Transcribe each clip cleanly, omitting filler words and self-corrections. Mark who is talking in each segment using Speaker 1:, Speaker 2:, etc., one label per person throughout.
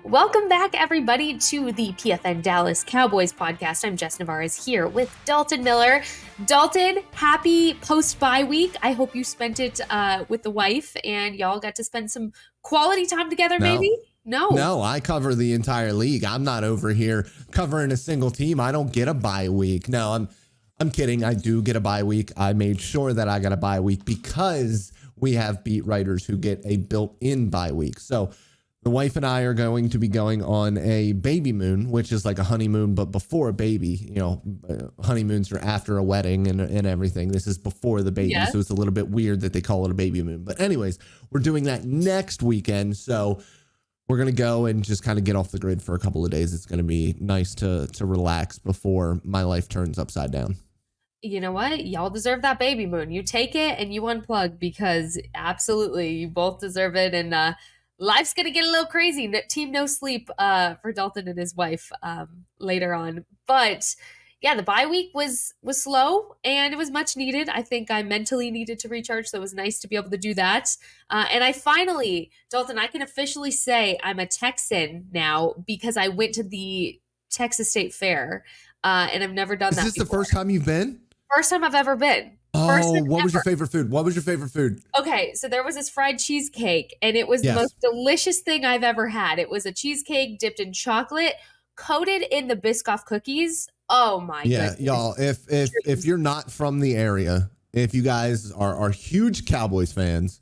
Speaker 1: Welcome back, everybody, to the PFN Dallas Cowboys Podcast. I'm Jess Nevarez here with Dalton Miller. Dalton, happy post-bye week. I hope you spent it with the wife and y'all got to spend some quality time together, maybe?
Speaker 2: No, I cover the entire league. I'm not over here covering a single team. I don't get a bye week. No, I'm kidding. I do get a bye week. I made sure that I got a bye week because we have beat writers who get a built-in bye week. So the wife and I are going to be going on a baby moon, which is like a honeymoon, but before a baby. You know, honeymoons are after a wedding and everything. This is before the baby, So it's a little bit weird that they call it a baby moon. But anyways, we're doing that next weekend, so we're going to go and just kind of get off the grid for a couple of days. It's going to be nice to relax before my life turns upside down.
Speaker 1: You know what? Y'all deserve that baby moon. You take it and you unplug because absolutely you both deserve it. And life's going to get a little crazy. Team no sleep for Dalton and his wife later on. But yeah, the bye week was slow and it was much needed. I think I mentally needed to recharge, so it was nice to be able to do that. And I finally, Dalton, I can officially say I'm a Texan now because I went to the Texas State Fair and I've never done that
Speaker 2: before. Is this the first time you've been?
Speaker 1: First time I've ever been.
Speaker 2: Oh, what was your favorite food? What was your favorite food?
Speaker 1: Okay, so there was this fried cheesecake, and it was the most delicious thing I've ever had. It was a cheesecake dipped in chocolate, coated in the Biscoff cookies. Oh my goodness.
Speaker 2: Y'all, if you're not from the area, if you guys are huge Cowboys fans,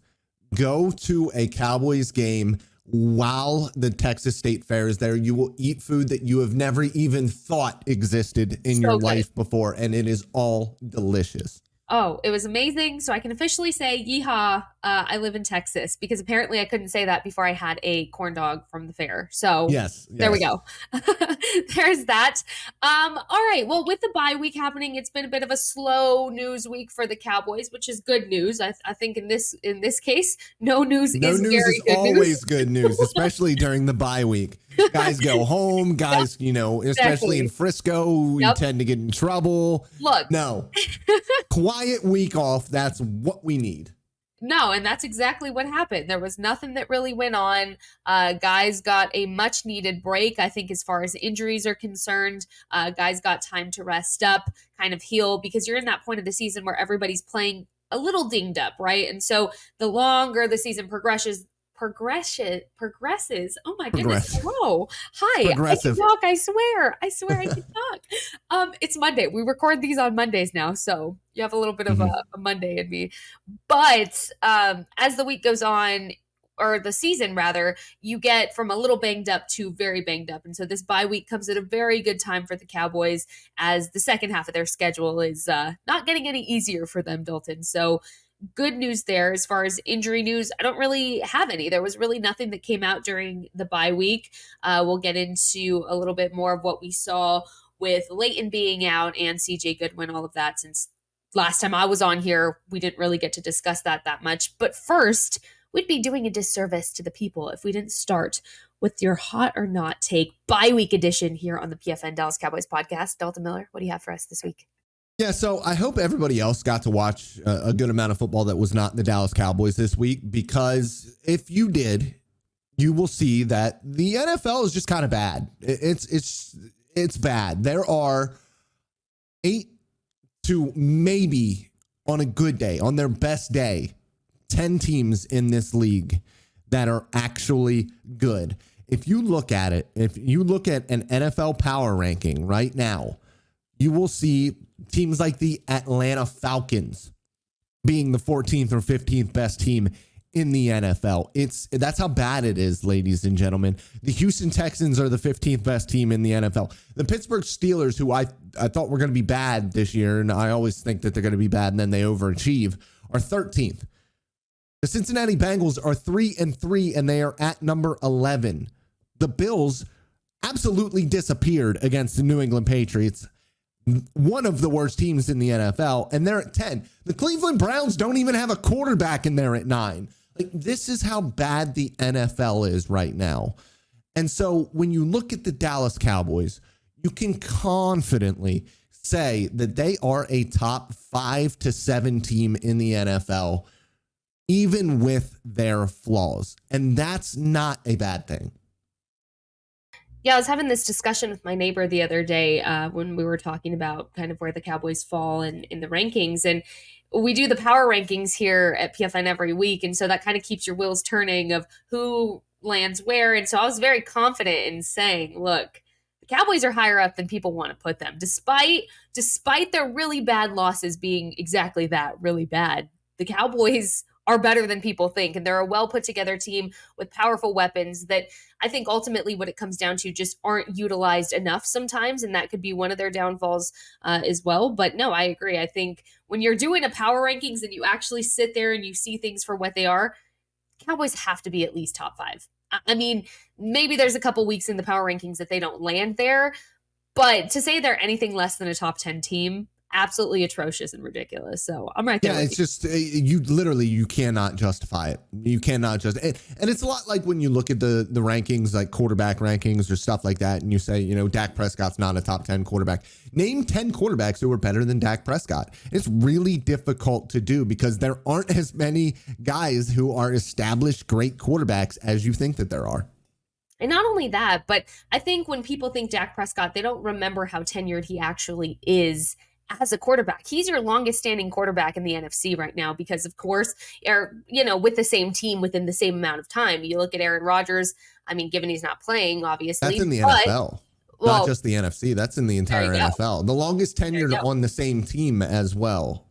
Speaker 2: go to a Cowboys game while the Texas State Fair is there. You will eat food that you have never even thought existed in your life before, and it is all delicious.
Speaker 1: Oh, it was amazing. So I can officially say, yeehaw, I live in Texas, because apparently I couldn't say that before I had a corn dog from the fair. So
Speaker 2: yes.
Speaker 1: There we go. There's that. All right. Well, with the bye week happening, it's been a bit of a slow news week for the Cowboys, which is good news. I think in this case, no news is very good news.
Speaker 2: Always good news, especially during the bye week. Guys go home. Guys, especially in Frisco, you tend to get in trouble.
Speaker 1: Look.
Speaker 2: No. Quiet week off. That's what we need.
Speaker 1: No, and that's exactly what happened. There was nothing that really went on. Guys got a much needed break, I think, as far as injuries are concerned. Guys got time to rest up, kind of heal, because you're in that point of the season where everybody's playing a little dinged up, right? And so the longer the season progresses. Oh my goodness. Hello. Hi.
Speaker 2: Progressive.
Speaker 1: I can talk. I swear I can talk. It's Monday. We record these on Mondays now, so you have a little bit of a Monday in me. But as the week goes on, or the season rather, you get from a little banged up to very banged up. And so this bye week comes at a very good time for the Cowboys, as the second half of their schedule is not getting any easier for them, Dalton. So good news there. As far as injury news, I don't really have any. There was really nothing that came out during the bye week. We'll get into a little bit more of what we saw with Leighton being out and CJ Goodwin, all of that, since last time I was on here, we didn't really get to discuss that much. But first, we'd be doing a disservice to the people if we didn't start with your hot or not take bye week edition here on the PFN Dallas Cowboys Podcast. Dalton Miller, what do you have for us this week?
Speaker 2: Yeah, so I hope everybody else got to watch a good amount of football that was not the Dallas Cowboys this week, because if you did, you will see that the NFL is just kind of bad. It's bad. There are 8 to maybe, on a good day, on their best day, 10 teams in this league that are actually good. If you look at it, if you look at an NFL power ranking right now, you will see teams like the Atlanta Falcons being the 14th or 15th best team in the NFL. That's how bad it is, ladies and gentlemen. The Houston Texans are the 15th best team in the NFL. The Pittsburgh Steelers, who I thought were going to be bad this year, and I always think that they're going to be bad and then they overachieve, are 13th. The Cincinnati Bengals are 3-3 and they are at number 11. The Bills absolutely disappeared against the New England Patriots, one of the worst teams in the NFL, and they're at 10. The Cleveland Browns don't even have a quarterback, and they're at 9. Like, this is how bad the NFL is right now. And so when you look at the Dallas Cowboys, you can confidently say that they are a top 5 to 7 team in the NFL, even with their flaws. And that's not a bad thing.
Speaker 1: Yeah, I was having this discussion with my neighbor the other day when we were talking about kind of where the Cowboys fall in the rankings. And we do the power rankings here at PFN every week. And so that kind of keeps your wheels turning of who lands where. And so I was very confident in saying, look, the Cowboys are higher up than people want to put them, despite their really bad losses being exactly that, really bad. The Cowboys are better than people think, and they're a well put together team with powerful weapons that I think ultimately what it comes down to just aren't utilized enough sometimes, and that could be one of their downfalls as well. But no, I agree. I think when you're doing a power rankings and you actually sit there and you see things for what they are, Cowboys have to be at least top five. I mean, maybe there's a couple weeks in the power rankings that they don't land there, but to say they're anything less than a top 10 team, absolutely atrocious and ridiculous. So I'm right there.
Speaker 2: Yeah, it's just you cannot justify it. You cannot just and it's a lot like when you look at the rankings, like quarterback rankings or stuff like that, and you say, Dak Prescott's not a top 10 quarterback. Name 10 quarterbacks who are better than Dak Prescott. It's really difficult to do because there aren't as many guys who are established great quarterbacks as you think that there are.
Speaker 1: And not only that, but I think when people think Dak Prescott, they don't remember how tenured he actually is as a quarterback. He's your longest standing quarterback in the NFC right now because, of course, with the same team within the same amount of time. You look at Aaron Rodgers, I mean, given he's not playing, obviously.
Speaker 2: That's in the NFL. Not just the NFC. That's in the entire NFL. The longest tenured on the same team as well.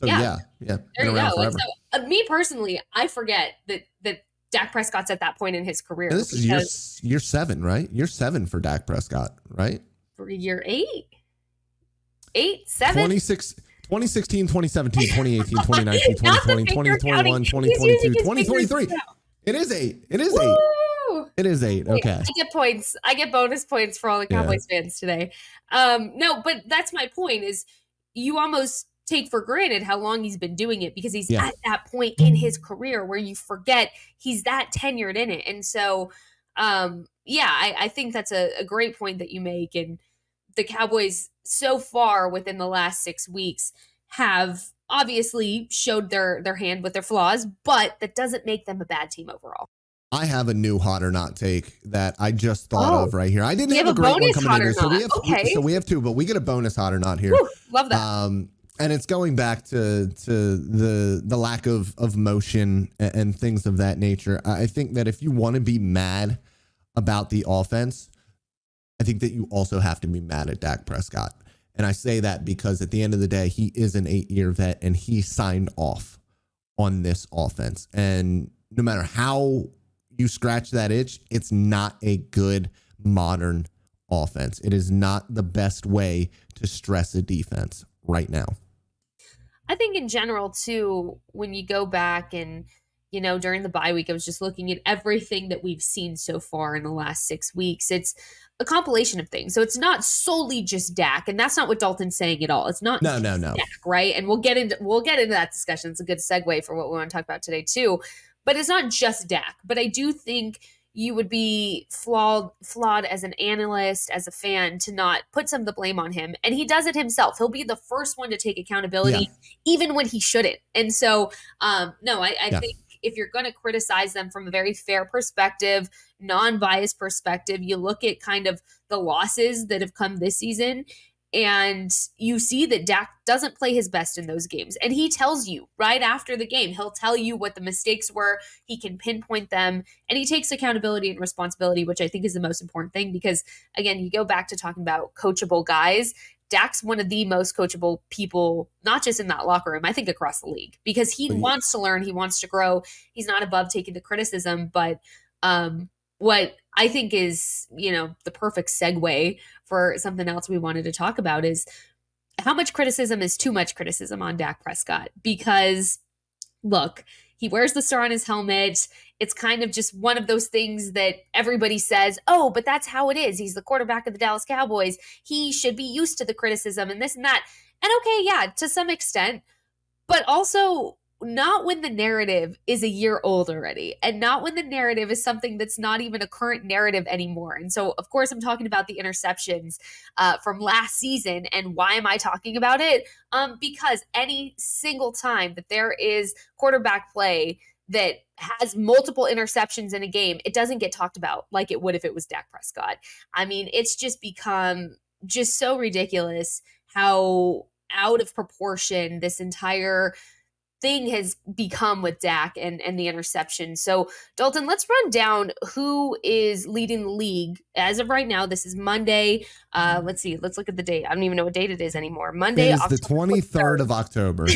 Speaker 2: Yeah.
Speaker 1: There you go. So, me personally, I forget that Dak Prescott's at that point in his career.
Speaker 2: And this is year 7, right? Year 7 for Dak Prescott, right?
Speaker 1: For year 8? 7?
Speaker 2: 2016, 2017, 2018, 2019, 2020, 2021, 2022, 2023. It is 8. It is 8. It is 8. Okay.
Speaker 1: I get points. I get bonus points for all the Cowboys fans today. No, but that's my point is you almost take for granted how long he's been doing it because he's at that point in his career where you forget he's that tenured in it. And so, I think that's a great point that you make. And the Cowboys so far within the last 6 weeks have obviously showed their hand with their flaws, but that doesn't make them a bad team overall.
Speaker 2: I have a new hot or not take that I just thought of right here. I didn't have a great one coming in here. So we have 2, but we get a bonus hot or not here.
Speaker 1: Woo, love that.
Speaker 2: And it's going back to the lack of motion and things of that nature. I think that if you want to be mad about the offense, I think that you also have to be mad at Dak Prescott. And I say that because at the end of the day, he is an 8-year vet and he signed off on this offense. And no matter how you scratch that itch, it's not a good modern offense. It is not the best way to stress a defense right now.
Speaker 1: I think in general, too, when you go back and, during the bye week, I was just looking at everything that we've seen so far in the last 6 weeks. It's a compilation of things. So it's not solely just Dak, and that's not what Dalton's saying at all. It's not
Speaker 2: no.
Speaker 1: Dak, right? And we'll get into that discussion. It's a good segue for what we want to talk about today, too. But it's not just Dak. But I do think you would be flawed as an analyst, as a fan, to not put some of the blame on him. And he does it himself. He'll be the first one to take accountability, even when he shouldn't. And so, I think if you're going to criticize them from a very fair perspective, non-biased perspective, you look at kind of the losses that have come this season, and you see that Dak doesn't play his best in those games. And he tells you right after the game, he'll tell you what the mistakes were. He can pinpoint them, and he takes accountability and responsibility, which I think is the most important thing because, again, you go back to talking about coachable guys. Dak's one of the most coachable people, not just in that locker room, I think across the league, because he wants to learn, he wants to grow. He's not above taking the criticism, but what I think is, the perfect segue for something else we wanted to talk about is how much criticism is too much criticism on Dak Prescott. Because, look, he wears the star on his helmet. It's kind of just one of those things that everybody says, oh, but that's how it is. He's the quarterback of the Dallas Cowboys. He should be used to the criticism and this and that. And okay, yeah, to some extent, but also not when the narrative is a year old already, and not when the narrative is something that's not even a current narrative anymore. And so, of course, I'm talking about the interceptions from last season. And why am I talking about it? Because any single time that there is quarterback play that has multiple interceptions in a game, it doesn't get talked about like it would if it was Dak Prescott. I mean, it's just become just so ridiculous how out of proportion this entire thing has become with Dak and the interception. So, Dalton, let's run down who is leading the league as of right now. This is Monday. Let's see. Let's look at the date. I don't even know what date it is anymore. Monday,
Speaker 2: it is
Speaker 1: October
Speaker 2: the 23rd of October.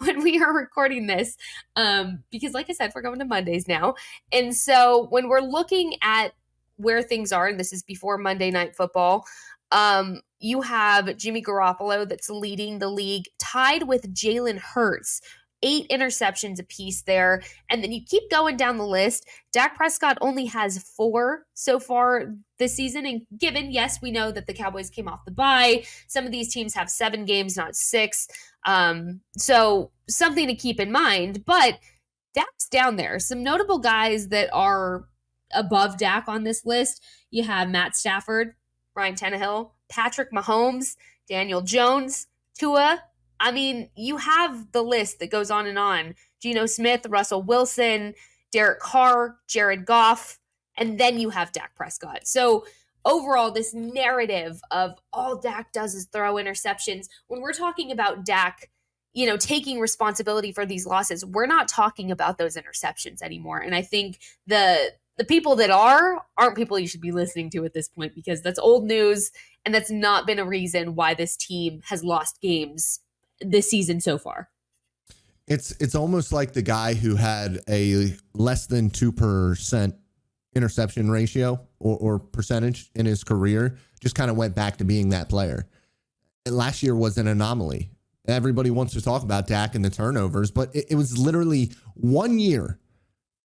Speaker 1: when we are recording this, because like I said, we're going to Mondays now. And so when we're looking at where things are, and this is before Monday Night Football, you have Jimmy Garoppolo that's leading the league, tied with Jalen Hurts, 8 interceptions apiece there. And then you keep going down the list. Dak Prescott only has 4 so far this season. And given, yes, we know that the Cowboys came off the bye. Some of these teams have 7 games, not 6. So something to keep in mind. But Dak's down there. Some notable guys that are above Dak on this list. You have Matt Stafford, Ryan Tannehill, Patrick Mahomes, Daniel Jones, Tua. I mean, you have the list that goes on and on. Geno Smith, Russell Wilson, Derek Carr, Jared Goff, and then you have Dak Prescott. So overall, this narrative of all Dak does is throw interceptions. When we're talking about Dak, taking responsibility for these losses, we're not talking about those interceptions anymore. And I think the people that aren't people you should be listening to at this point, because that's old news, and that's not been a reason why this team has lost games this season so far.
Speaker 2: It's almost like the guy who had a less than 2% interception ratio or percentage in his career just kind of went back to being that player. And last year was an anomaly. Everybody wants to talk about Dak and the turnovers, but it was literally 1 year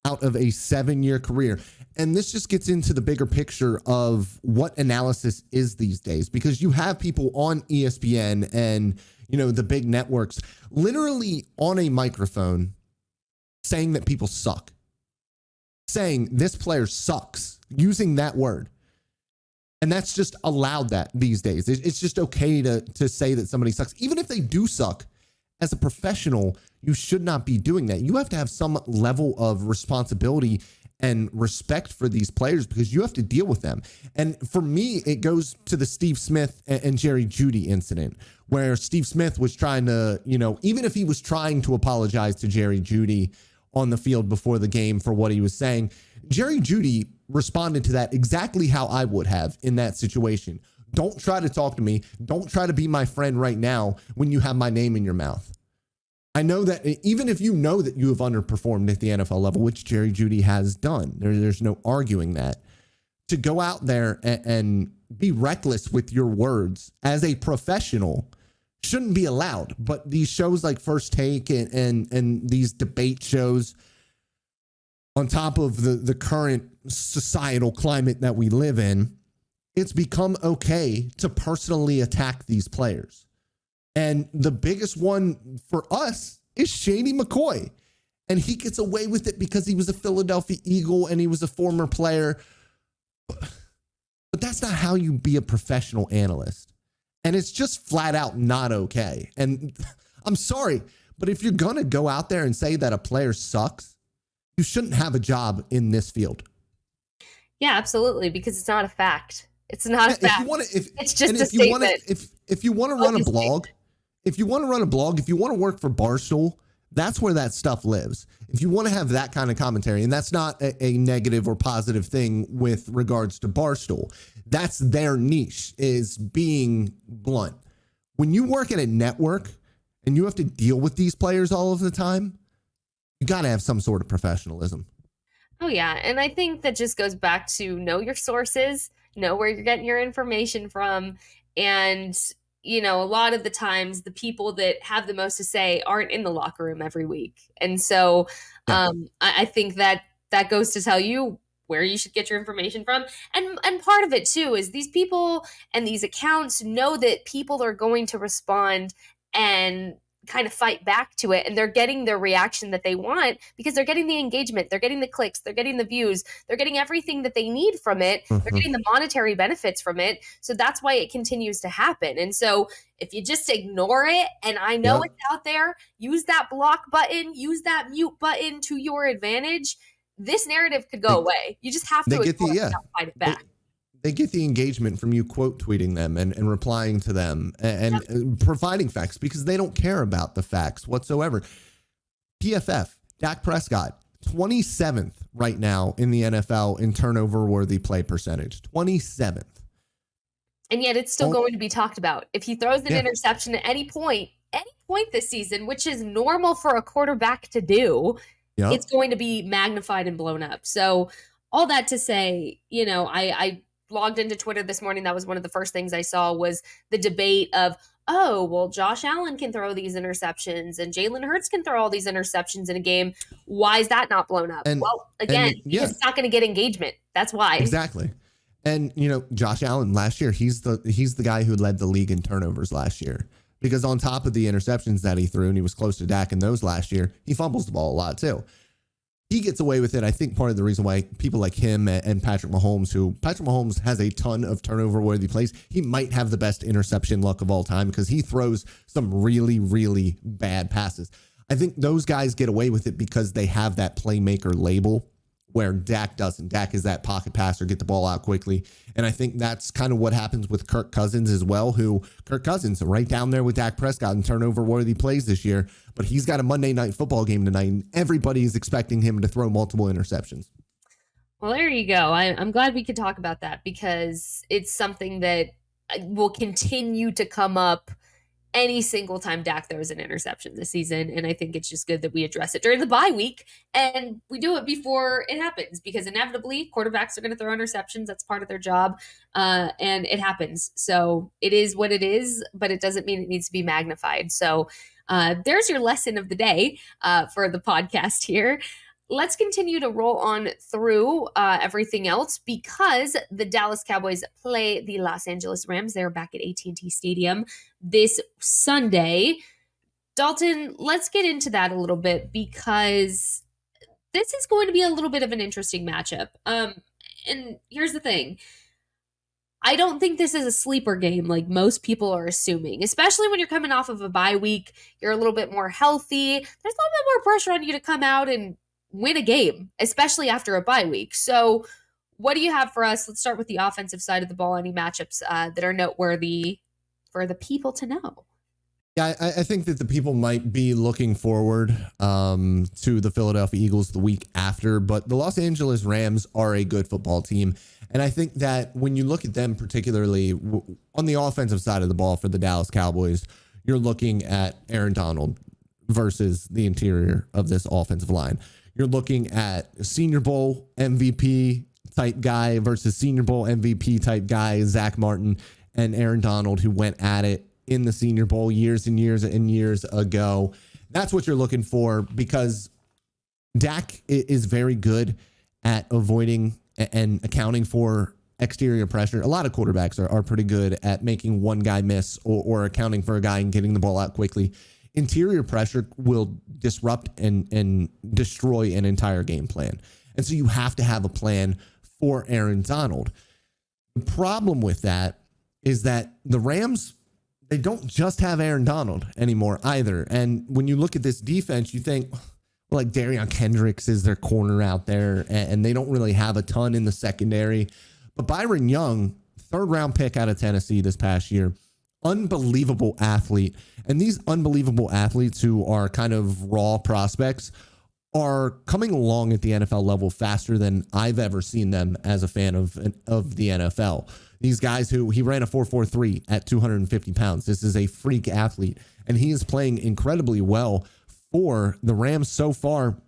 Speaker 2: out of a 7-year career. And this just gets into the bigger picture of what analysis is these days, because you have people on ESPN and, the big networks literally on a microphone saying that people suck, saying this player sucks, using that word. And that's just allowed that these days. It's just okay to say that somebody sucks. Even if they do suck, as a professional, you should not be doing that. You have to have some level of responsibility and respect for these players, because you have to deal with them. And for me, it goes to the Steve Smith and Jerry Jeudy incident, where Steve Smith was trying to, even if he was trying to apologize to Jerry Jeudy on the field before the game for what he was saying, Jerry Jeudy responded to that exactly how I would have in that situation. Don't try to talk to me. Don't try to be my friend right now when you have my name in your mouth. I know that even if you know that you have underperformed at the NFL level, which Jerry Jeudy has done, there's no arguing that, to go out there and be reckless with your words as a professional shouldn't be allowed. But these shows like First Take and these debate shows, on top of the current societal climate that we live in, it's become okay to personally attack these players. And the biggest one for us is Shady McCoy. And he gets away with it because he was a Philadelphia Eagle and he was a former player. But that's not how you be a professional analyst. And it's just flat out not okay. And I'm sorry, but if you're going to go out there and say that a player sucks, you shouldn't have a job in this field.
Speaker 1: Yeah, absolutely, because it's not a fact. It's not a fact. It's just a statement.
Speaker 2: If you want to run a blog, if you want to work for Barstool, that's where that stuff lives. If you want to have that kind of commentary, and that's not a negative or positive thing with regards to Barstool, that's their niche, is being blunt. When you work at a network and you have to deal with these players all of the time, you got to have some sort of professionalism.
Speaker 1: Oh, yeah. And I think that just goes back to know your sources, know where you're getting your information from. And, a lot of the times the people that have the most to say aren't in the locker room every week. And so I think that goes to tell you where you should get your information from. And part of it, too, is these people and these accounts know that people are going to respond and kind of fight back to it, and they're getting the reaction that they want because they're getting the engagement, they're getting the clicks, they're getting the views, they're getting everything that they need from it. They're getting the monetary benefits from it. So that's why it continues to happen. And so if you just ignore it, and I know it's out there, use that block button, use that mute button to your advantage, this narrative could go away. You just have to fight it back.
Speaker 2: They get the engagement from you quote tweeting them and replying to them and providing facts because they don't care about the facts whatsoever. PFF, Dak Prescott, 27th right now in the NFL in turnover worthy play percentage, 27th.
Speaker 1: And yet it's still going to be talked about. If he throws an interception at any point this season, which is normal for a quarterback to do, it's going to be magnified and blown up. So all that to say, I logged into Twitter this morning. That was one of the first things I saw was the debate of, oh, well, Josh Allen can throw these interceptions and Jalen Hurts can throw all these interceptions in a game. Why is that not blown up? Because it's not going to get engagement. That's why.
Speaker 2: Exactly. And, Josh Allen last year, he's the guy who led the league in turnovers last year because on top of the interceptions that he threw, and he was close to Dak in those last year, he fumbles the ball a lot too. He gets away with it. I think part of the reason why people like him and Patrick Mahomes has a ton of turnover-worthy plays. He might have the best interception luck of all time because he throws some really, really bad passes. I think those guys get away with it because they have that playmaker label where Dak doesn't. Dak is that pocket passer, get the ball out quickly. And I think that's kind of what happens with Kirk Cousins as well, Kirk Cousins right down there with Dak Prescott in turnover-worthy plays this year. But he's got a Monday night football game tonight, and everybody is expecting him to throw multiple interceptions.
Speaker 1: Well, there you go. I'm glad we could talk about that because it's something that will continue to come up any single time Dak throws an interception this season. And I think it's just good that we address it during the bye week and we do it before it happens because inevitably quarterbacks are going to throw interceptions. That's part of their job. And it happens. So it is what it is, but it doesn't mean it needs to be magnified. So there's your lesson of the day for the podcast here. Let's continue to roll on through everything else because the Dallas Cowboys play the Los Angeles Rams. They're back at AT&T Stadium this Sunday. Dalton, let's get into that a little bit because this is going to be a little bit of an interesting matchup. And here's the thing. I don't think this is a sleeper game like most people are assuming, especially when you're coming off of a bye week. You're a little bit more healthy. There's a little bit more pressure on you to come out and win a game, especially after a bye week. So what do you have for us? Let's start with the offensive side of the ball. Any matchups that are noteworthy for the people to know?
Speaker 2: Yeah, I think that the people might be looking forward to the Philadelphia Eagles the week after, but the Los Angeles Rams are a good football team. And I think that when you look at them, particularly on the offensive side of the ball for the Dallas Cowboys, you're looking at Aaron Donald versus the interior of this offensive line. You're looking at Senior Bowl MVP type guy versus Senior Bowl MVP type guy, Zach Martin and Aaron Donald, who went at it in the Senior Bowl years and years and years ago. That's what you're looking for because Dak is very good at avoiding and accounting for exterior pressure. A lot of quarterbacks are pretty good at making one guy miss or accounting for a guy and getting the ball out quickly. Interior pressure will disrupt and destroy an entire game plan. And so you have to have a plan for Aaron Donald. The problem with that is that the Rams, they don't just have Aaron Donald anymore either. And when you look at this defense, you think, well, like Darion Kendricks is their corner out there, and they don't really have a ton in the secondary. But Byron Young, third round pick out of Tennessee this past year, unbelievable athlete. And these unbelievable athletes who are kind of raw prospects are coming along at the NFL level faster than I've ever seen them as a fan of the NFL. These guys who he ran a 4.43 at 250 pounds. This is a freak athlete, and he is playing incredibly well for the Rams so far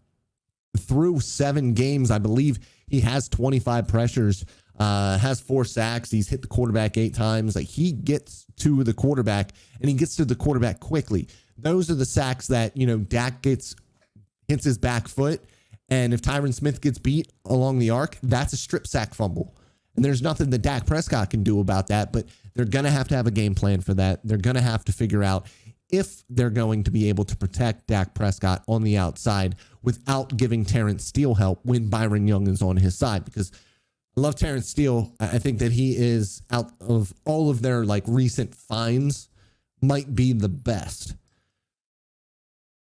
Speaker 2: through 7 games. I believe he has 25 pressures, has 4 sacks. He's hit the quarterback 8 times. Like, he gets to the quarterback, and he gets to the quarterback quickly. Those are the sacks that, Dak hits his back foot, and if Tyron Smith gets beat along the arc, that's a strip sack fumble. And there's nothing that Dak Prescott can do about that, but they're going to have a game plan for that. They're going to have to figure out if they're going to be able to protect Dak Prescott on the outside without giving Terrence Steele help when Byron Young is on his side. Because I love Terrence Steele. I think that he is, out of all of their like recent finds, might be the best.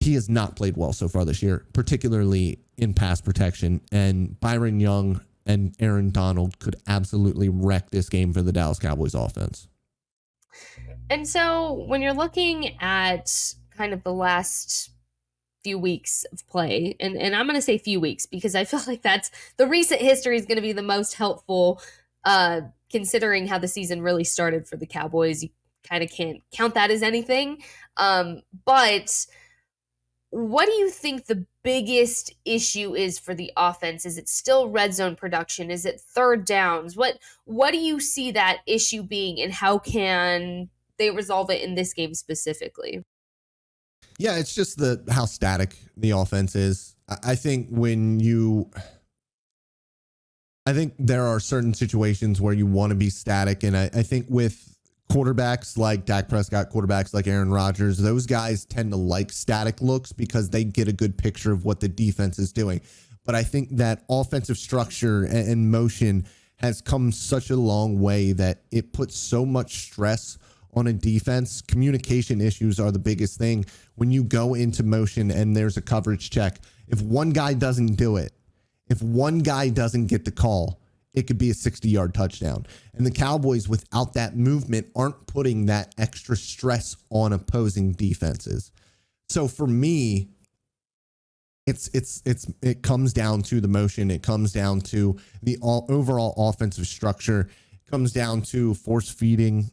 Speaker 2: He has not played well so far this year, particularly in pass protection. And Byron Young and Aaron Donald could absolutely wreck this game for the Dallas Cowboys offense.
Speaker 1: And so when you're looking at kind of the last few weeks of play, and I'm going to say few weeks because I feel like that's the recent history is going to be the most helpful, considering how the season really started for the Cowboys. You kind of can't count that as anything. But what do you think the biggest issue is for the offense? Is it still red zone production? Is it third downs? What do you see that issue being, and how can they resolve it in this game specifically?
Speaker 2: Yeah, it's just how static the offense is. I think there are certain situations where you want to be static. And I think with quarterbacks like Dak Prescott, quarterbacks like Aaron Rodgers, those guys tend to like static looks because they get a good picture of what the defense is doing. But I think that offensive structure and motion has come such a long way that it puts so much stress on a defense. Communication issues are the biggest thing. When you go into motion and there's a coverage check, if one guy doesn't do it, if one guy doesn't get the call, it could be a 60-yard touchdown. And the Cowboys, without that movement, aren't putting that extra stress on opposing defenses. So for me, it comes down to the motion. It comes down to the overall offensive structure. It comes down to force feeding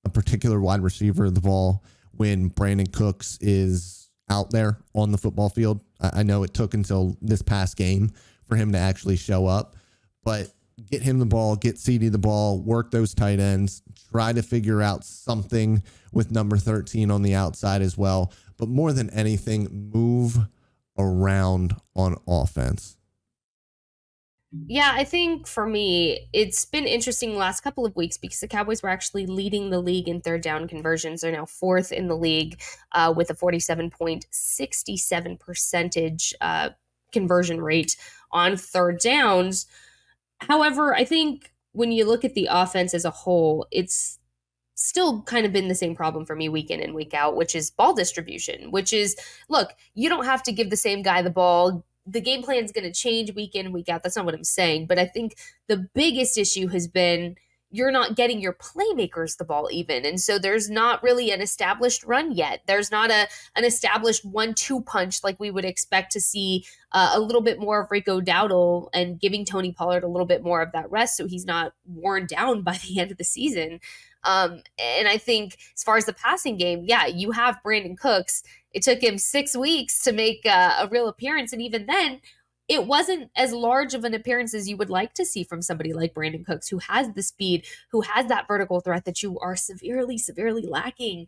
Speaker 2: a particular wide receiver the ball when Brandon Cooks is out there on the football field. I know it took until this past game for him to actually show up, but get him the ball, get CD the ball, work those tight ends, try to figure out something with number 13 on the outside as well. But more than anything, move around on offense.
Speaker 1: Yeah, I think for me, it's been interesting the last couple of weeks because the Cowboys were actually leading the league in third down conversions. They're now fourth in the league with a 47.67% conversion rate on third downs. However, I think when you look at the offense as a whole, it's still kind of been the same problem for me week in and week out, which is ball distribution, which is, look, you don't have to give the same guy the ball. The game plan is going to change week in, week out. That's not what I'm saying. But I think the biggest issue has been you're not getting your playmakers the ball even. And so there's not really an established run yet. There's not an established 1-2 punch like we would expect to see, a little bit more of Rico Dowdle and giving Tony Pollard a little bit more of that rest so he's not worn down by the end of the season. And I think as far as the passing game, yeah, you have Brandon Cooks. It took him 6 weeks to make a real appearance. And even then, it wasn't as large of an appearance as you would like to see from somebody like Brandon Cooks, who has the speed, who has that vertical threat that you are severely, severely lacking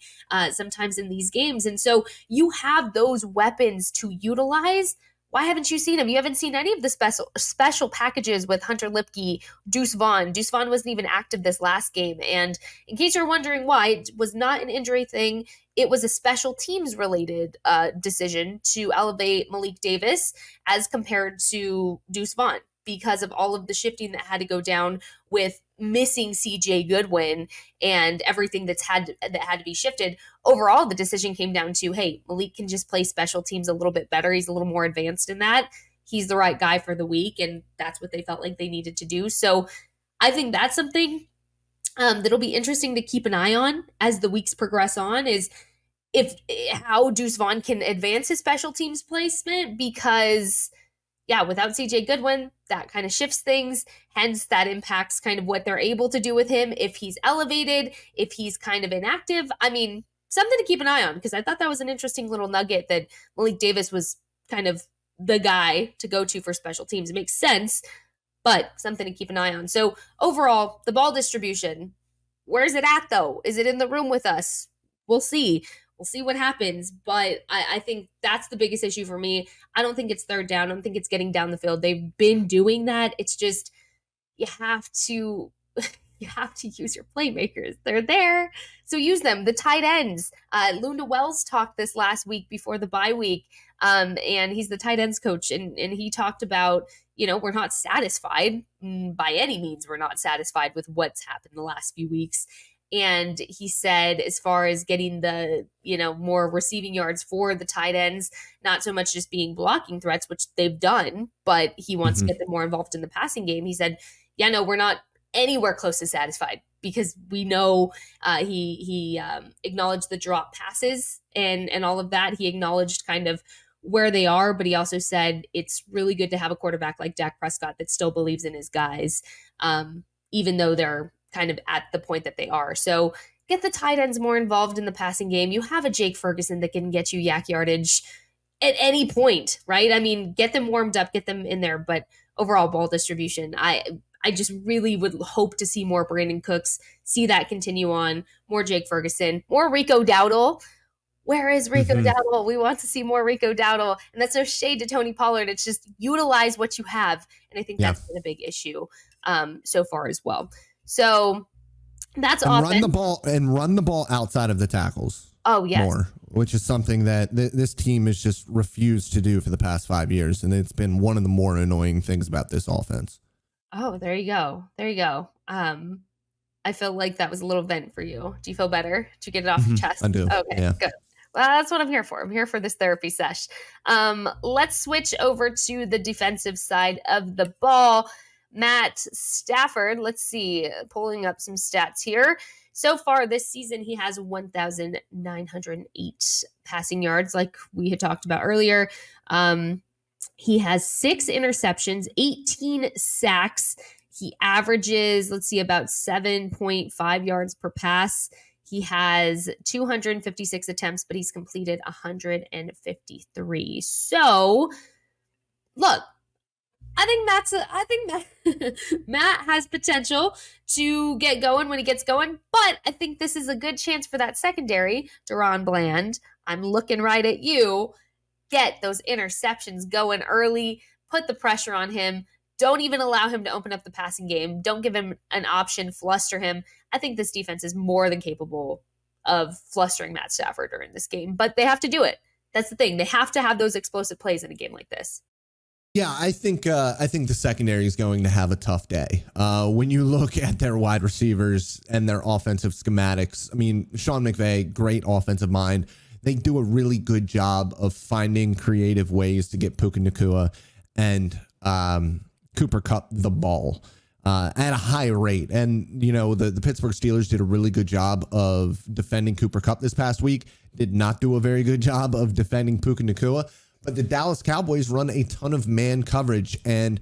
Speaker 1: sometimes in these games. And so you have those weapons to utilize. Why haven't you seen him? You haven't seen any of the special packages with Hunter Lipke, Deuce Vaughn. Deuce Vaughn wasn't even active this last game. And in case you're wondering why, it was not an injury thing. It was a special teams related decision to elevate Malik Davis as compared to Deuce Vaughn because of all of the shifting that had to go down with missing CJ Goodwin and everything that had to be shifted. Overall, the decision came down to, hey, Malik can just play special teams a little bit better. He's a little more advanced in that. He's the right guy for the week, and that's what they felt like they needed to do. So I think that's something that'll be interesting to keep an eye on as the weeks progress on, is how Deuce Vaughn can advance his special teams placement, because yeah, without CJ Goodwin, that kind of shifts things. Hence, that impacts kind of what they're able to do with him. If he's elevated, if he's kind of inactive, I mean, something to keep an eye on, because I thought that was an interesting little nugget that Malik Davis was kind of the guy to go to for special teams. It makes sense, but something to keep an eye on. So overall, the ball distribution, where's it at though? Is it in the room with us? We'll see. We'll see what happens, but I think that's the biggest issue for me. I don't think it's third down. I don't think it's getting down the field. They've been doing that. It's just you have to you have to use your playmakers. They're there, so use them. The tight ends. Lunda Wells talked this last week before the bye week, and he's the tight ends coach, and he talked about, we're not satisfied by any means. We're not satisfied with what's happened the last few weeks. And he said, as far as getting the, more receiving yards for the tight ends, not so much just being blocking threats, which they've done, but he wants to get them more involved in the passing game. He said, yeah, no, we're not anywhere close to satisfied, because we know he acknowledged the drop passes and all of that. He acknowledged kind of where they are, but he also said it's really good to have a quarterback like Dak Prescott that still believes in his guys, even though they're kind of at the point that they are. So get the tight ends more involved in the passing game. You have a Jake Ferguson that can get you yak yardage at any point, right? I mean, get them warmed up, get them in there, but overall ball distribution, I just really would hope to see more Brandon Cooks, see that continue on, more Jake Ferguson, more Rico Dowdle. Where is Rico Dowdle? We want to see more Rico Dowdle. And that's no shade to Tony Pollard. It's just utilize what you have. And I think that's been a big issue so far as well. So that's offense.
Speaker 2: Run the ball outside of the tackles.
Speaker 1: Oh, yes.
Speaker 2: More, which is something that this team has just refused to do for the past 5 years. And it's been one of the more annoying things about this offense.
Speaker 1: Oh, there you go. There you go. I feel like that was a little vent for you. Do you feel better? Did you get it off your chest?
Speaker 2: I do.
Speaker 1: Okay,
Speaker 2: yeah.
Speaker 1: Good. Well, that's what I'm here for. I'm here for this therapy sesh. Let's switch over to the defensive side of the ball. Matt Stafford, let's see, pulling up some stats here. So far this season, he has 1,908 passing yards, like we had talked about earlier. He has 6 interceptions, 18 sacks. He averages, about 7.5 yards per pass. He has 256 attempts, but he's completed 153. So, look, I think Matt has potential to get going when he gets going, but I think this is a good chance for that secondary. Deron Bland, I'm looking right at you. Get those interceptions going early. Put the pressure on him. Don't even allow him to open up the passing game. Don't give him an option. Fluster him. I think this defense is more than capable of flustering Matt Stafford during this game, but they have to do it. That's the thing. They have to have those explosive plays in a game like this.
Speaker 2: Yeah, I think the secondary is going to have a tough day. When you look at their wide receivers and their offensive schematics, I mean, Sean McVay, great offensive mind. They do a really good job of finding creative ways to get Puka Nacua and Cooper Kupp the ball at a high rate. And, the Pittsburgh Steelers did a really good job of defending Cooper Kupp this past week, did not do a very good job of defending Puka Nacua. But the Dallas Cowboys run a ton of man coverage. And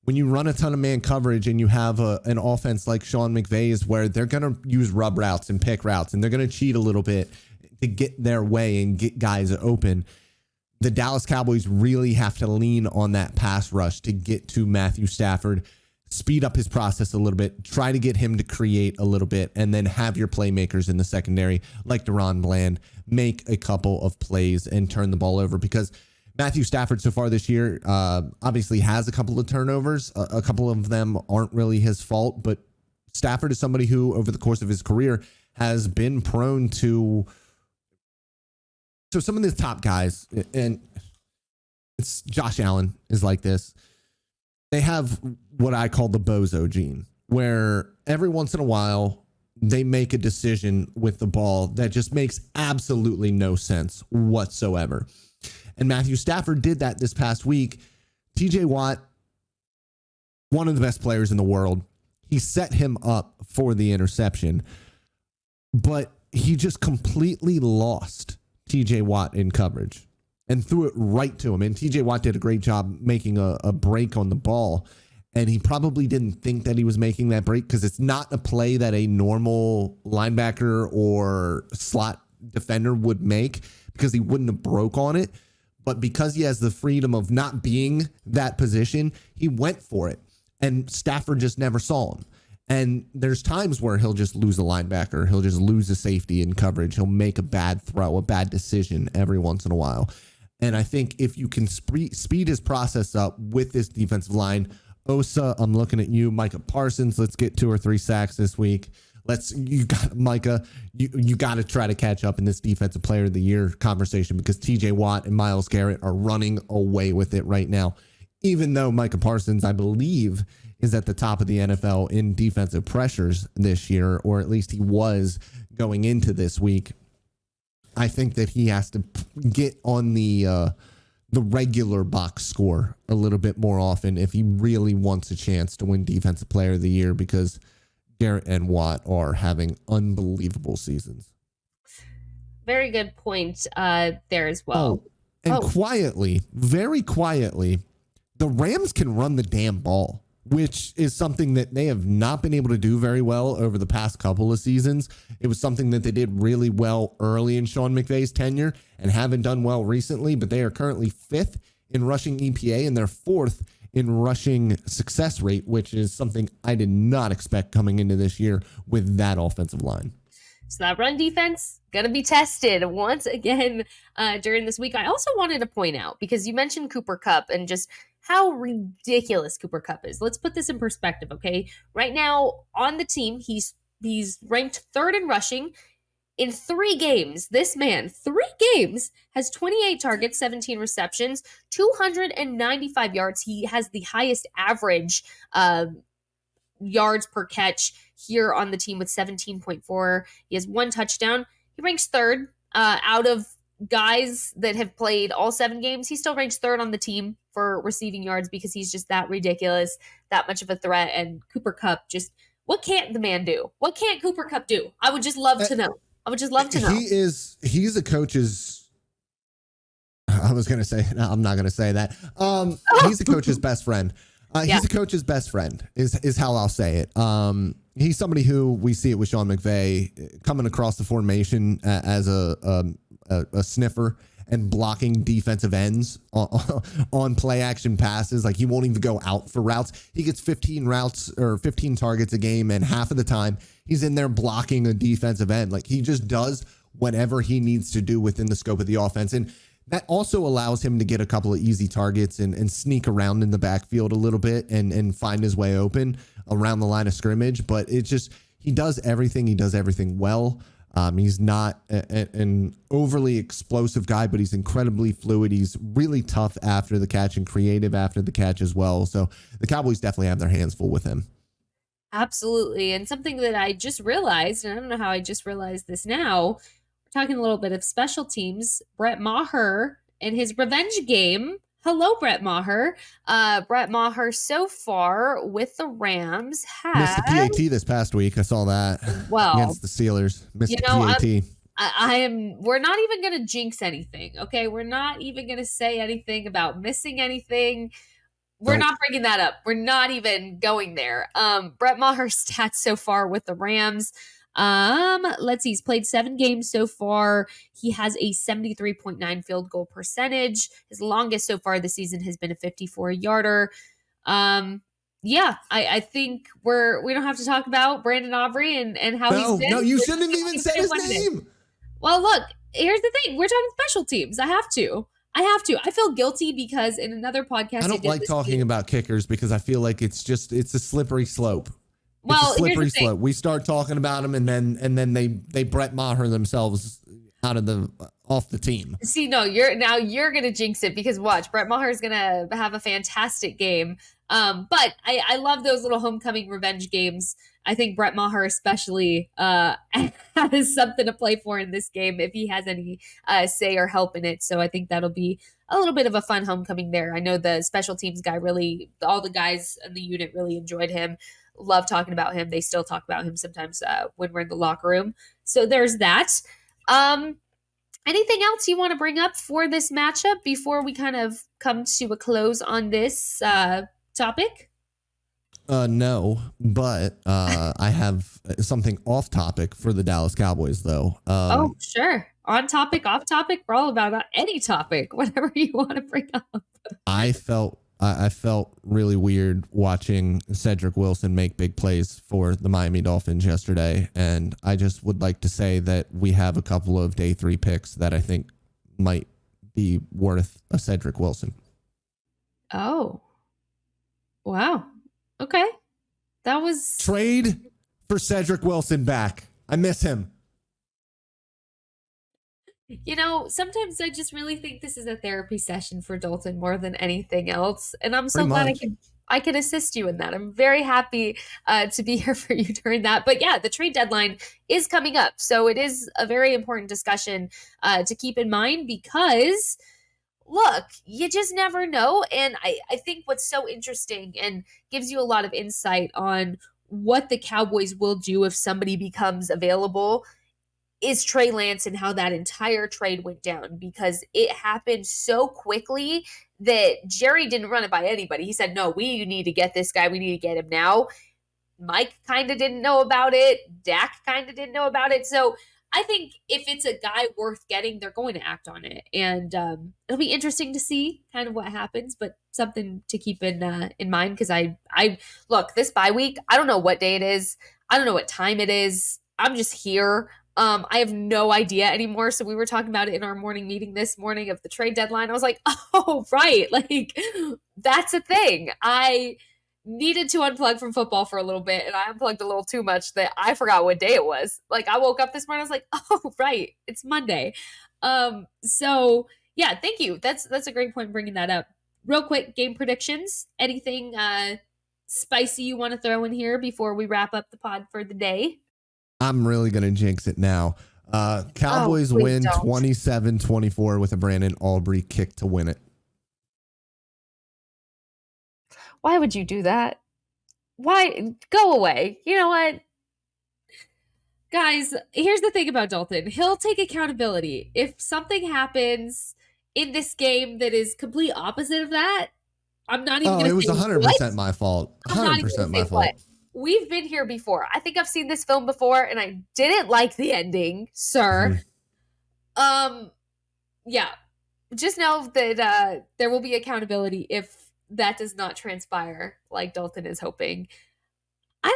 Speaker 2: when you run a ton of man coverage and you have an offense like Sean McVay's, where they're going to use rub routes and pick routes, and they're going to cheat a little bit to get their way and get guys open, the Dallas Cowboys really have to lean on that pass rush to get to Matthew Stafford, speed up his process a little bit, try to get him to create a little bit, and then have your playmakers in the secondary like Deron Bland make a couple of plays and turn the ball over, because Matthew Stafford so far this year obviously has a couple of turnovers. A couple of them aren't really his fault, but Stafford is somebody who over the course of his career has been prone to. So some of the top guys, and it's Josh Allen is like this. They have what I call the bozo gene, where every once in a while they make a decision with the ball that just makes absolutely no sense whatsoever. And Matthew Stafford did that this past week. TJ Watt, one of the best players in the world, he set him up for the interception, but he just completely lost TJ Watt in coverage and threw it right to him. And TJ Watt did a great job making a break on the ball. And he probably didn't think that he was making that break, because it's not a play that a normal linebacker or slot defender would make, because he wouldn't have broke on it. But because he has the freedom of not being that position, he went for it. And Stafford just never saw him. And there's times where he'll just lose a linebacker. He'll just lose a safety in coverage. He'll make a bad throw, a bad decision every once in a while. And I think if you can speed his process up with this defensive line, Osa, I'm looking at you. Micah Parsons, let's get 2 or 3 sacks this week. Micah, you got to try to catch up in this defensive player of the year conversation because TJ Watt and Myles Garrett are running away with it right now. Even though Micah Parsons, I believe, is at the top of the NFL in defensive pressures this year, or at least he was going into this week. I think that he has to get on the regular box score a little bit more often if he really wants a chance to win defensive player of the year because Garrett and Watt are having unbelievable seasons.
Speaker 1: Very good point there as well.
Speaker 2: Quietly, very quietly, the Rams can run the damn ball, which is something that they have not been able to do very well over the past couple of seasons. It was something that they did really well early in Sean McVay's tenure and haven't done well recently, but they are currently 5th in rushing EPA and they're 4th in rushing success rate, which is something I did not expect coming into this year with that offensive line.
Speaker 1: So that run defense going to be tested once again during this week. I also wanted to point out, because you mentioned Cooper Kupp and just how ridiculous Cooper Kupp is. Let's put this in perspective, okay? Right now on the team, he's ranked 3rd in rushing. In 3 games, this man, 3 games, has 28 targets, 17 receptions, 295 yards. He has the highest average yards per catch here on the team with 17.4. He has 1 touchdown. He ranks 3rd out of guys that have played all 7 games. He still ranks 3rd on the team for receiving yards because he's just that ridiculous, that much of a threat. And Cooper Kupp, just what can't the man do? What can't Cooper Kupp do? I would just love to know. I would just love to know.
Speaker 2: He's a coach's, I was going to say, no, I'm not going to say that. He's a coach's best friend. He's a coach's best friend is how I'll say it. He's somebody who we see it with Sean McVay coming across the formation as a sniffer and blocking defensive ends on play action passes. Like he won't even go out for routes. He gets 15 routes or 15 targets a game, and half of the time he's in there blocking a defensive end. Like he just does whatever he needs to do within the scope of the offense. And that also allows him to get a couple of easy targets and sneak around in the backfield a little bit and find his way open around the line of scrimmage. But it's just, he does everything. He does everything well. He's not an overly explosive guy, but he's incredibly fluid. He's really tough after the catch and creative after the catch as well. So the Cowboys definitely have their hands full with him.
Speaker 1: Absolutely. And something that I just realized, and I don't know how I just realized this now, we're talking a little bit of special teams. Brett Maher and his revenge game. Hello, Brett Maher. Brett Maher so far with the Rams
Speaker 2: missed the PAT this past week. I saw that against the Steelers. Missed the PAT.
Speaker 1: We're not even going to jinx anything. Okay. We're not even going to say anything about missing anything. We're not bringing that up. We're not even going there. Brett Maher's stats so far with the Rams. Let's see. He's played 7 games so far. He has a 73.9 field goal percentage. His longest so far this season has been a 54-yarder. I think we don't have to talk about Brandon Aubrey and how he's been.
Speaker 2: No, you shouldn't have even said his name.
Speaker 1: Well, look, here's the thing. We're talking special teams. I have to. I feel guilty because in another podcast,
Speaker 2: I don't like talking about kickers because I feel like it's a slippery slope.
Speaker 1: Well,
Speaker 2: it's a slippery slope. We start talking about them and then they Brett Maher themselves off the team.
Speaker 1: See, no, you're going to jinx it because watch, Brett Maher is going to have a fantastic game. But I love those little homecoming revenge games. I think Brett Maher especially has something to play for in this game if he has any say or help in it. So I think that'll be a little bit of a fun homecoming there. I know the special teams guy all the guys in the unit really enjoyed him. Love talking about him. They still talk about him sometimes when we're in the locker room. So there's that. Anything else you want to bring up for this matchup before we kind of come to a close on this topic?
Speaker 2: No, but I have something off topic for the Dallas Cowboys, though.
Speaker 1: Oh, sure. On topic, off topic. We're all about any topic, whatever you want to bring up.
Speaker 2: I felt really weird watching Cedric Wilson make big plays for the Miami Dolphins yesterday. And I just would like to say that we have a couple of day 3 picks that I think might be worth a Cedric Wilson.
Speaker 1: Oh. Wow. Okay. That was
Speaker 2: Trade for Cedric Wilson back. I miss him.
Speaker 1: Sometimes I just really think this is a therapy session for Dalton more than anything else. And I'm so
Speaker 2: Pretty
Speaker 1: glad
Speaker 2: much.
Speaker 1: I can assist you in that. I'm very happy to be here for you during that. But yeah, the trade deadline is coming up. So it is a very important discussion to keep in mind because look, you just never know. And I think what's so interesting and gives you a lot of insight on what the Cowboys will do if somebody becomes available is Trey Lance and how that entire trade went down because it happened so quickly that Jerry didn't run it by anybody. He said, no, we need to get this guy. We need to get him now. Mike kind of didn't know about it. Dak kind of didn't know about it. So I think if it's a guy worth getting, they're going to act on it. And it'll be interesting to see kind of what happens, but something to keep in mind because I look, this bye week, I don't know what day it is. I don't know what time it is. I'm just here. I have no idea anymore. So we were talking about it in our morning meeting this morning of the trade deadline. I was like, oh, right. Like, that's a thing. I needed to unplug from football for a little bit, and I unplugged a little too much that I forgot what day it was. Like, I woke up this morning, I was like, oh, right. It's Monday. So yeah, thank you. That's a great point bringing that up. Real quick, game predictions. Anything spicy you want to throw in here before we wrap up the pod for the day?
Speaker 2: I'm really going to jinx it now. Cowboys win 27-24 with a Brandon Aubrey kick to win it.
Speaker 1: Why would you do that? Why? Go away. You know what? Guys, here's the thing about Dalton. He'll take accountability. If something happens in this game that is complete opposite of that, I'm not even going to say
Speaker 2: it was 100%
Speaker 1: what?
Speaker 2: my fault.
Speaker 1: I'm not even
Speaker 2: 100%
Speaker 1: gonna
Speaker 2: my
Speaker 1: say
Speaker 2: fault.
Speaker 1: what. We've been here before. I think I've seen this film before, and I didn't like the ending, sir. Yeah. Just know that there will be accountability if that does not transpire like Dalton is hoping. I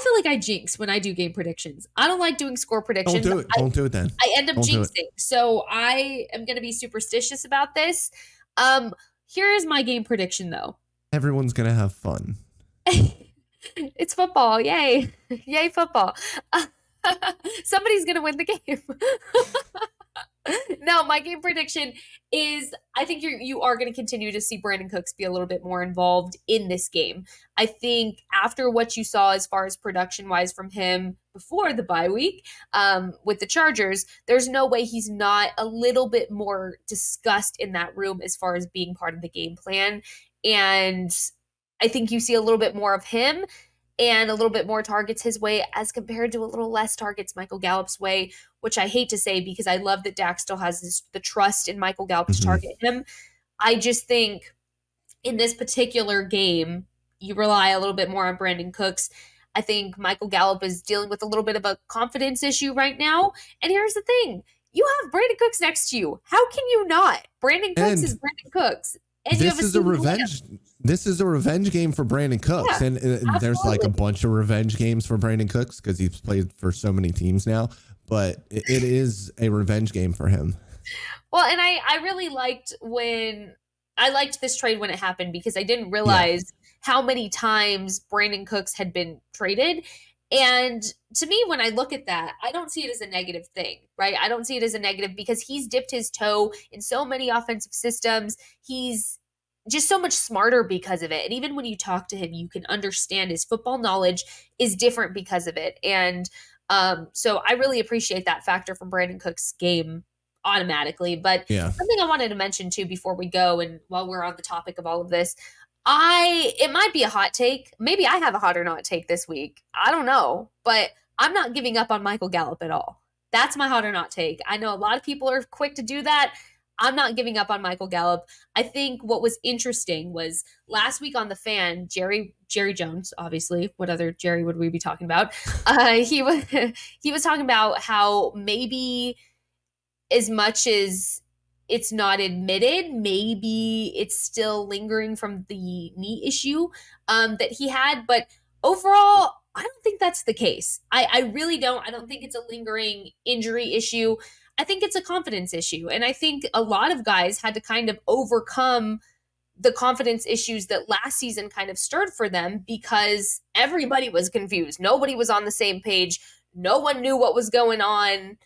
Speaker 1: feel like I jinx when I do game predictions. I don't like doing score predictions.
Speaker 2: Don't do it. Don't do it then.
Speaker 1: I end up jinxing. So I am going to be superstitious about this. Here is my game prediction, though.
Speaker 2: Everyone's going to have fun.
Speaker 1: It's football. Yay. Yay, football. Somebody's going to win the game. No, my game prediction is I think you are going to continue to see Brandon Cooks be a little bit more involved in this game. I think after what you saw as far as production-wise from him before the bye week with the Chargers, there's no way he's not a little bit more discussed in that room as far as being part of the game plan. And I think you see a little bit more of him and a little bit more targets his way as compared to a little less targets Michael Gallup's way, which I hate to say because I love that Dak still has the trust in Michael Gallup to target him. I just think in this particular game, you rely a little bit more on Brandon Cooks. I think Michael Gallup is dealing with a little bit of a confidence issue right now. And here's the thing. You have Brandon Cooks next to you. How can you not? Brandon Cooks is Brandon Cooks. And
Speaker 2: this is a revenge. This is a revenge game for Brandon Cooks, and there's like a bunch of revenge games for Brandon Cooks because he's played for so many teams now. But it is a revenge game for him.
Speaker 1: Well, and I really liked this trade when it happened because I didn't realize how many times Brandon Cooks had been traded. And to me, when I look at that, I don't see it as a negative thing, right? I don't see it as a negative because he's dipped his toe in so many offensive systems. He's just so much smarter because of it. And even when you talk to him, you can understand his football knowledge is different because of it. And so I really appreciate that factor from Brandon Cook's game automatically. But something I wanted to mention too before we go, and while we're on the topic of all of this, it might be a hot take. Maybe I have a hot or not take this week. I don't know. But I'm not giving up on Michael Gallup at all. That's my hot or not take. I know a lot of people are quick to do that. I'm not giving up on Michael Gallup. I think what was interesting was last week on The Fan, Jerry Jones, obviously. What other Jerry would we be talking about? He was talking about how maybe as much as it's not admitted, maybe it's still lingering from the knee issue that he had. But overall, I don't think that's the case. I really don't. I don't think it's a lingering injury issue. I think it's a confidence issue. And I think a lot of guys had to kind of overcome the confidence issues that last season kind of stirred for them because everybody was confused. Nobody was on the same page. No one knew what was going on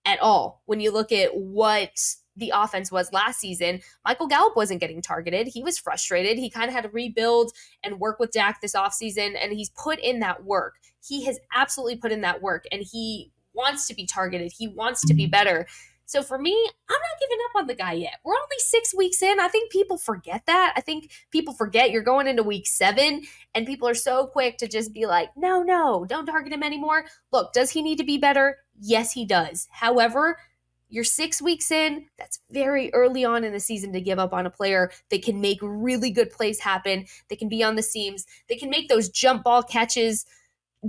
Speaker 1: at all. When you look at what the offense was last season, Michael Gallup wasn't getting targeted. He was frustrated. He kind of had to rebuild and work with Dak this offseason, and he's put in that work. He has absolutely put in that work, and he wants to be targeted. He wants to be better. So for me, I'm not giving up on the guy yet. We're only 6 weeks in. I think people forget that. I think people forget you're going into week 7, and people are so quick to just be like, no, don't target him anymore. Look, does he need to be better? Yes, he does. However, you're 6 weeks in. That's very early on in the season to give up on a player that can make really good plays happen. They can be on the seams. They can make those jump ball catches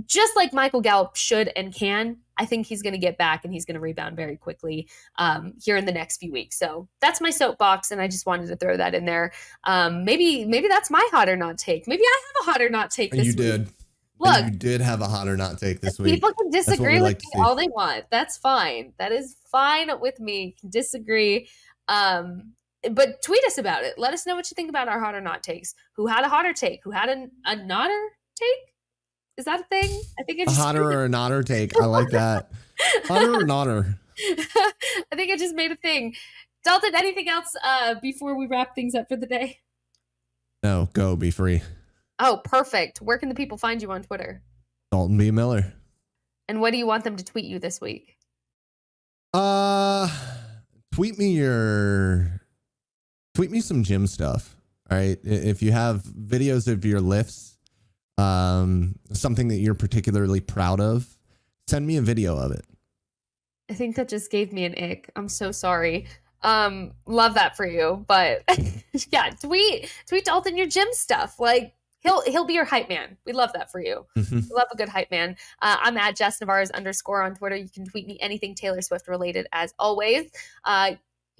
Speaker 1: just like Michael Gallup should and can. I think he's going to get back and he's going to rebound very quickly here in the next few weeks. So that's my soapbox, and I just wanted to throw that in there. Maybe that's my hot or not take. Maybe I have a hot or not take this week.
Speaker 2: You did. Look, you did have a hot or not take this week.
Speaker 1: People can disagree with me all they want. That's fine. That is fine with me. Can disagree. But tweet us about it. Let us know what you think about our hot or not takes. Who had a hotter take? Who had a notter take? Is that a thing? I think it's
Speaker 2: a hotter or a notter take. I like that. Hotter or notter?
Speaker 1: I think I just made a thing. Dalton, anything else before we wrap things up for the day?
Speaker 2: No, go be free.
Speaker 1: Oh, perfect. Where can the people find you on Twitter?
Speaker 2: Dalton B. Miller.
Speaker 1: And what do you want them to tweet you this week?
Speaker 2: Tweet me some gym stuff. All right. If you have videos of your lifts, something that you're particularly proud of, send me a video of it.
Speaker 1: I think that just gave me an ick. I'm so sorry. Love that for you. But yeah, tweet Dalton your gym stuff. Like, he'll be your hype man. We love that for you. We love a good hype man. I'm at Jess Nevarez _ on Twitter. You can tweet me anything Taylor Swift related as always.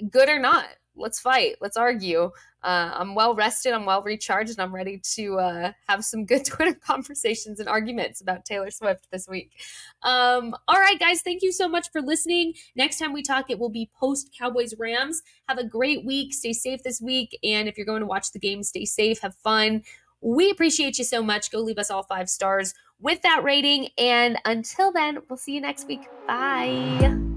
Speaker 1: Good or not, let's fight. Let's argue. I'm well rested. I'm well recharged, and I'm ready to have some good Twitter conversations and arguments about Taylor Swift this week. All right, guys, thank you so much for listening. Next time we talk, it will be post Cowboys Rams. Have a great week. Stay safe this week. And if you're going to watch the game, stay safe. Have fun. We appreciate you so much. Go leave us all 5 stars with that rating. And until then, we'll see you next week. Bye.